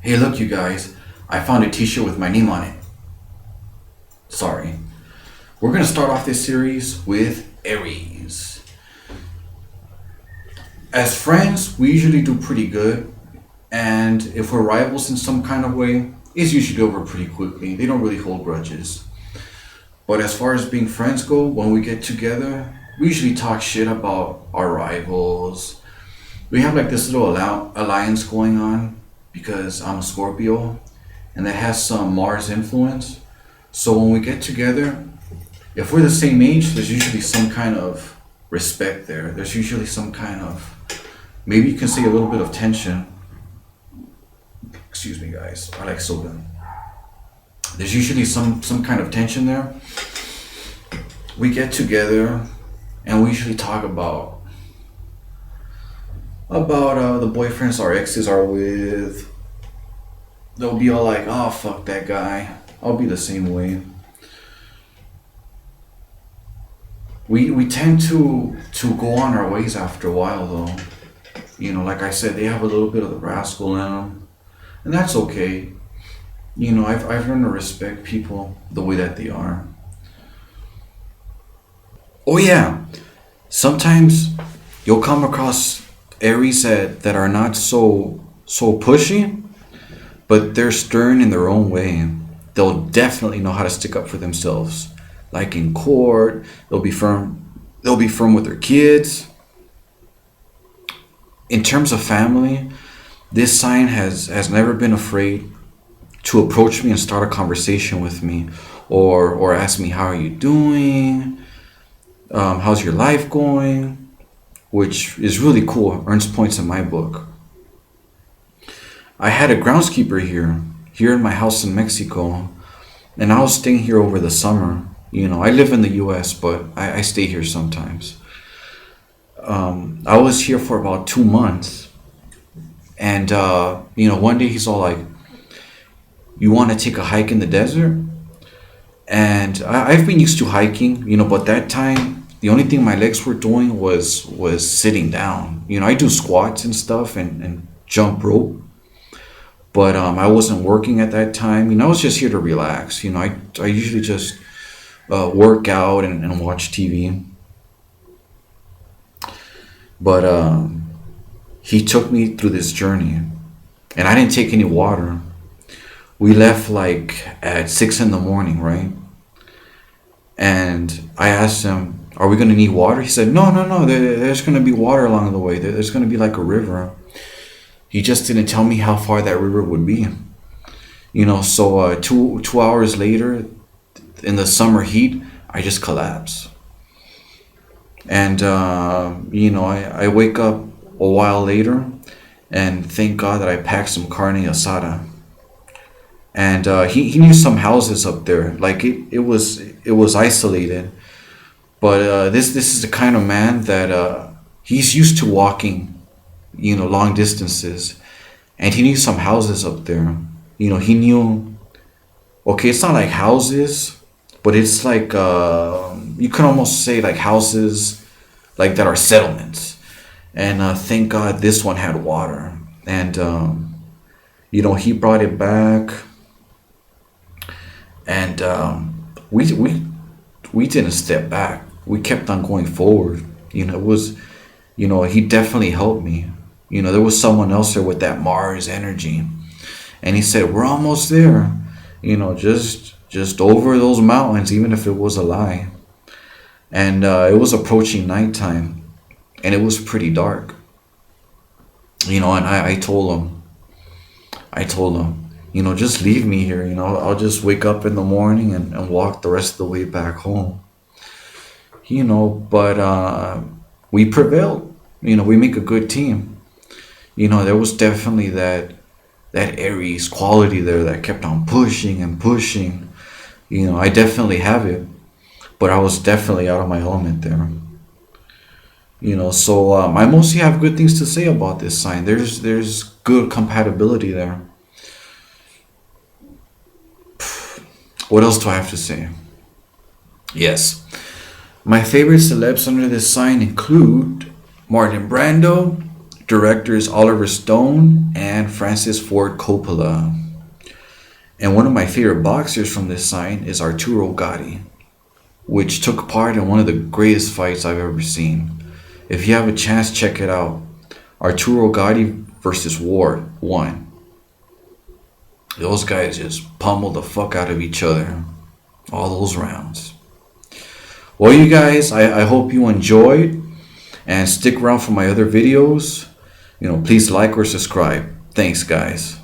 Hey, look, you guys, I found a t shirt with my name on it. Sorry. We're gonna start off this series with Aries. As friends, we usually do pretty good, and if we're rivals in some kind of way, it's usually over pretty quickly. They don't really hold grudges. But as far as being friends go, when we get together, we usually talk shit about our rivals. We have like this little alliance going on because I'm a Scorpio and that has some Mars influence. So when we get together, if we're the same age, there's usually some kind of respect there. There's usually some kind of, maybe you can say a little bit of tension. Excuse me, guys. I like soda. There's usually some kind of tension there. We get together and we usually talk about the boyfriends our exes are with. They'll be all like, "Oh, fuck that guy." I'll be the same way. We tend to go on our ways after a while, though. Like I said, they have a little bit of the rascal in them, and that's okay. I've learned to respect people the way that they are. Oh yeah, sometimes you'll come across Aries that are not so pushy, but they're stern in their own way. They'll definitely know how to stick up for themselves. Like in court, they'll be firm. They'll be firm with their kids. In terms of family, this sign has never been afraid to approach me and start a conversation with me, or ask me how are you doing, how's your life going, which is really cool. Earns points in my book. I had a groundskeeper here in my house in Mexico, and I was staying here over the summer. I live in the U.S., but I stay here sometimes. I was here for about 2 months, and one day he's all like, "You want to take a hike in the desert?" And I've been used to hiking, but that time the only thing my legs were doing was sitting down. I do squats and stuff and jump rope, but I wasn't working at that time. I was just here to relax. I usually just work out and watch TV. But he took me through this journey, and I didn't take any water. We left like at 6 in the morning, right? And I asked him, "Are we gonna need water?" He said, "No, no, no. There's gonna be water along the way. There's gonna be like a river." He just didn't tell me how far that river would be. So two hours later, in the summer heat, I just collapse. And I wake up a while later, and thank God that I packed some carne asada. And he knew some houses up there. Like it was isolated, but this is the kind of man that he's used to walking, long distances, and he knew some houses up there. He knew. Okay, it's not like houses, but it's like you can almost say like houses, like that are settlements. And thank God this one had water, and he brought it back, and we didn't step back. We kept on going forward. It was, he definitely helped me. There was someone else there with that Mars energy, and he said, "We're almost there. Just over those mountains, even if it was a lie." And it was approaching nighttime, and it was pretty dark. And I told him, just leave me here. I'll just wake up in the morning and walk the rest of the way back home. But we prevailed. We make a good team. There was definitely that Aries quality there that kept on pushing and pushing. I definitely have it, but I was definitely out of my element there. So I mostly have good things to say about this sign. There's good compatibility there. What else do I have to say? Yes, my favorite celebs under this sign include Martin Brando, directors Oliver Stone and Francis Ford Coppola. And one of my favorite boxers from this sign is Arturo Gatti, which took part in one of the greatest fights I've ever seen. If you have a chance, check it out. Arturo Gatti versus Ward 1. Those guys just pummeled the fuck out of each other. All those rounds. Well, you guys, I hope you enjoyed. And stick around for my other videos. Please like or subscribe. Thanks, guys.